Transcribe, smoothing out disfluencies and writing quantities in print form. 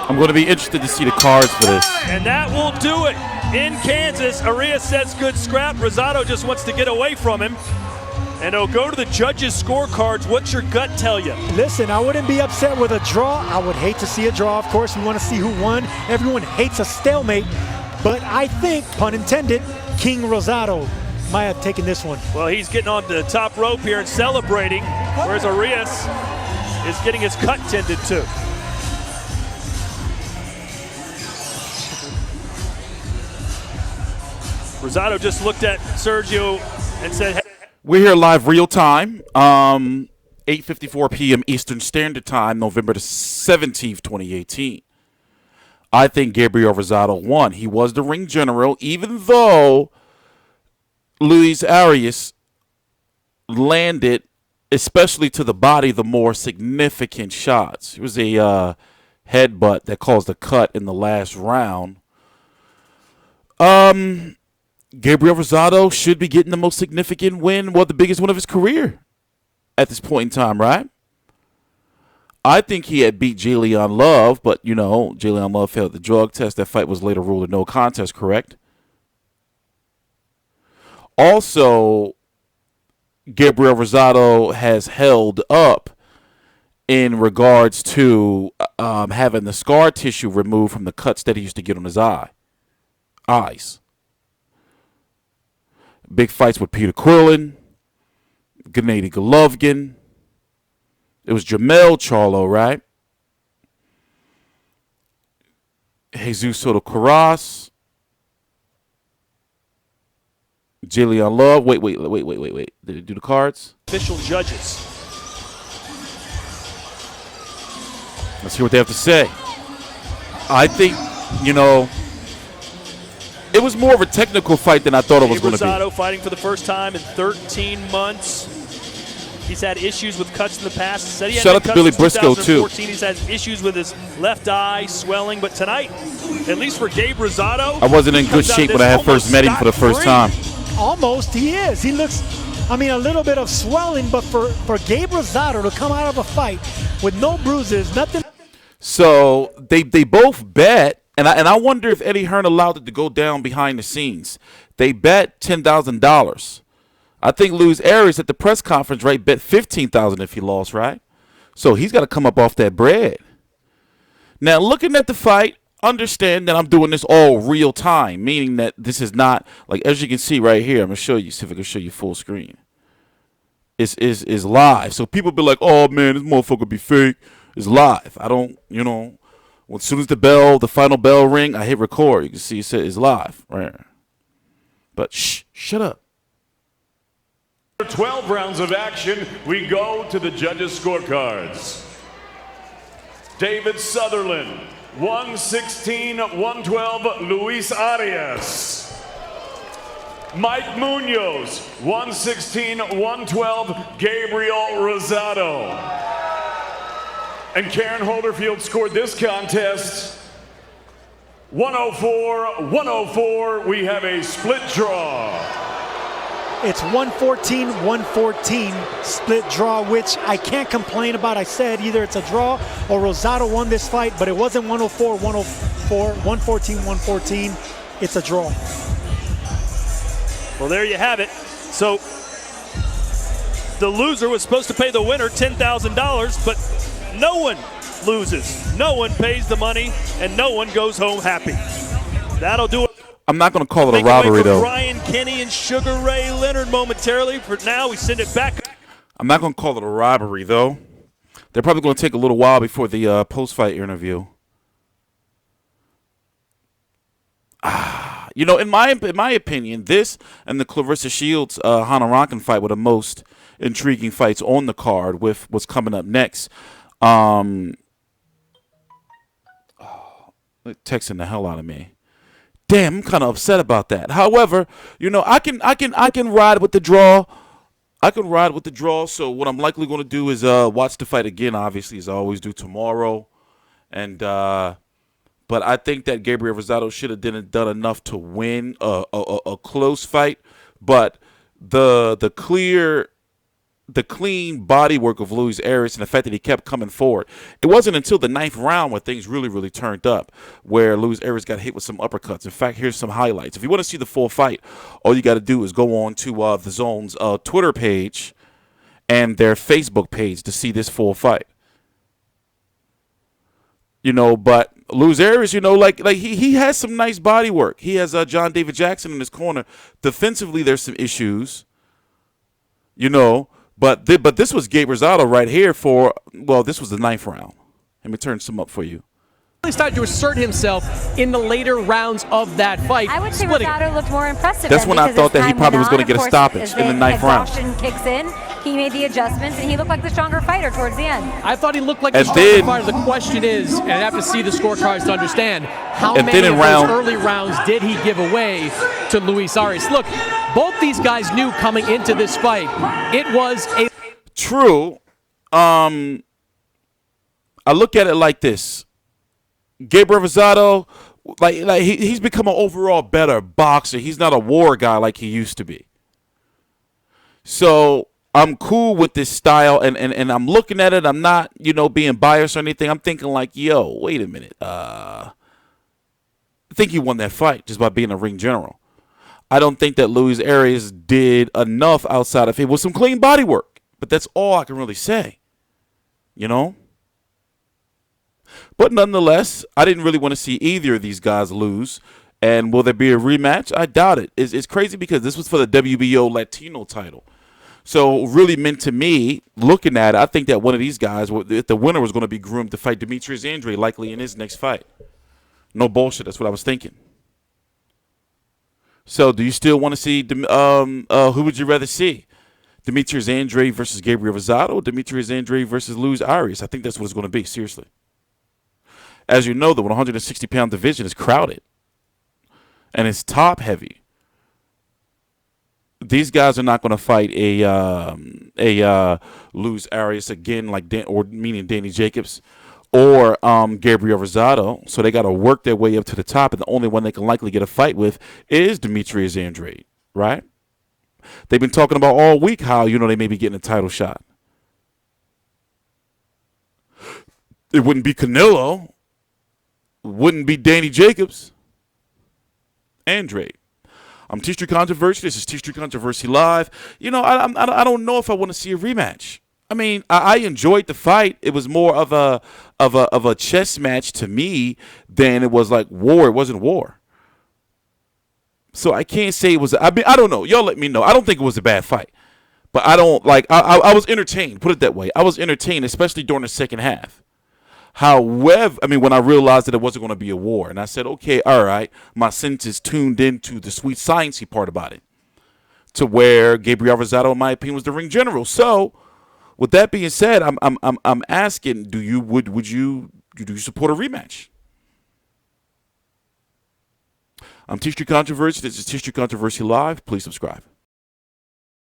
I'm going to be interested to see the cards for this. And that will do it. In Kansas, Arias says good scrap. Rosado just wants to get away from him. And it'll go to the judges' scorecards. What's your gut tell you? Listen, I wouldn't be upset with a draw. I would hate to see a draw. Of course, we want to see who won. Everyone hates a stalemate. But I think, pun intended, King Rosado might have taken this one. Well, he's getting on the top rope here and celebrating, whereas Arias is getting his cut tended to. Rosado just looked at Sergio and said, hey. We're here live real time, 8:54 p.m. Eastern Standard Time, November the 17th, 2018. I think Gabriel Rosado won. He was the ring general, even though Luis Arias landed, especially to the body, the more significant shots. It was a headbutt that caused a cut in the last round. Gabriel Rosado should be getting the most significant win, well, the biggest win of his career at this point in time, right? I think he had beat Jalen Love, but, you know, Jalen Love failed the drug test. That fight was later ruled a no contest, correct? Also, Gabriel Rosado has held up in regards to having the scar tissue removed from the cuts that he used to get on his eyes. Big fights with Peter Quillen, Gennady Golovkin. It was Jamel Charlo, right? Jesus Soto Carras. Jalen Love. Wait. Did it do the cards? Official judges. Let's hear what they have to say. I think, you know, it was more of a technical fight than I thought it was going to be. Rosado fighting for the first time in 13 months. He's had issues with cuts in the past. Said he Shout out to Billy Briscoe, too. He's had issues with his left eye swelling. But tonight, at least for Gabe Rosado, I wasn't in good shape when I had first met him for the first time. Almost, he is. He looks, I mean, a little bit of swelling, but for Gabe Rosado to come out of a fight with no bruises, nothing. So they both bet, and I wonder if Eddie Hearn allowed it to go down behind the scenes. They bet $10,000. I think Luis Arias at the press conference, right, bet $15,000 if he lost, right? So he's got to come up off that bread. Now, looking at the fight, understand that I'm doing this all real time, meaning that this is not, like, as you can see right here, I'm going to show you, see if I can show you full screen. It's live. So people be like, oh, man, this motherfucker be fake. It's live. I don't, you know, as soon as the final bell ring, I hit record. You can see it says it's live, right? But shut up. 12 rounds of action, we go to the judges' scorecards. David Sutherland, 116-112, Luis Arias. Mike Munoz, 116-112, Gabriel Rosado. And Karen Holderfield scored this contest 104-104. We have a split draw. It's 114-114 split draw, which I can't complain about. I said either it's a draw or Rosado won this fight, but it wasn't 104-104, 114-114. It's a draw. Well, there you have it. So the loser was supposed to pay the winner $10,000, but no one loses. No one pays the money, and no one goes home happy. That'll do it. I'm not going to call it a robbery, though. Ryan Kenny and Sugar Ray Leonard momentarily. For now, we send it back. I'm not going to call it a robbery, though. They're probably going to take a little while before the post-fight interview. You know, in my opinion, this and the Clarissa Shields Hannah Rankin fight were the most intriguing fights on the card with what's coming up next. Texting the hell out of me. Damn, I'm kind of upset about that. However, you know, I can ride with the draw. I can ride with the draw. So what I'm likely going to do is watch the fight again, obviously, as I always do tomorrow. And but I think that Gabriel Rosado should have done enough to win a close fight. But the clear the clean body work of Luis Arias and the fact that he kept coming forward. It wasn't until the 9th round where things really, really turned up, where Luis Arias got hit with some uppercuts. In fact, here's some highlights. If you want to see the full fight, all you got to do is go on to the DAZN's Twitter page and their Facebook page to see this full fight. You know, but Luis Arias, you know, like he has some nice body work. He has John David Jackson in his corner. Defensively, there's some issues, you know. But this was Gabriel Rosado right here for, well, this was the 9th round. Let me turn some up for you. He started to assert himself in the later rounds of that fight. I would say Rosado looked more impressive. That's when I thought that he probably was going to get a stoppage in the 9th round. Exhaustion kicks in. He made the adjustments, and he looked like the stronger fighter towards the end. I thought he looked like the stronger fighter. The question is, and I have to see the scorecards to understand, how many of those early rounds did he give away to Luis Arias? Look, both these guys knew coming into this fight, it was a... True. I look at it like this. Gabriel Rosado, like he's become an overall better boxer. He's not a war guy like he used to be. So I'm cool with this style, and I'm looking at it. I'm not, you know, being biased or anything. I'm thinking like, yo, wait a minute. I think he won that fight just by being a ring general. I don't think that Luis Arias did enough outside of it with some clean body work, but that's all I can really say. You know? But nonetheless, I didn't really want to see either of these guys lose. And will there be a rematch? I doubt it. It's crazy because this was for the WBO Latino title. So really meant to me, looking at it, I think that one of these guys, if the winner was going to be groomed to fight Demetrius Andrade likely in his next fight. No bullshit. That's what I was thinking. So do you still want to see, who would you rather see? Demetrius Andrade versus Gabriel Rosado or Demetrius Andrade versus Luis Arias? I think that's what it's going to be, seriously. As you know, the 160-pound division is crowded, and it's top-heavy. These guys are not going to fight a Luis Arias again, like meaning Danny Jacobs or Gabriel Rosado. So they got to work their way up to the top, and the only one they can likely get a fight with is Demetrius Andrade, right? They've been talking about all week how, you know, they may be getting a title shot. It wouldn't be Canelo. Wouldn't be Danny Jacobs. Andrade. I'm TstreeT Controversy. This is TstreeT Controversy Live. You know, I don't know if I want to see a rematch. I mean, I enjoyed the fight. It was more of a chess match to me than it was like war. It wasn't war. So I can't say it was. I mean, I don't know. Y'all let me know. I don't think it was a bad fight, but I don't like. I was entertained. Put it that way. I was entertained, especially during the second half. However, I mean, when I realized that it wasn't going to be a war, and I said, okay, all right, my senses tuned into the sweet sciencey part about it, to where Gabriel Rosado, in my opinion, was the ring general. So, with that being said, I'm asking, do you support a rematch? I'm TstreeT Controversy. This is TstreeT Controversy Live. Please subscribe.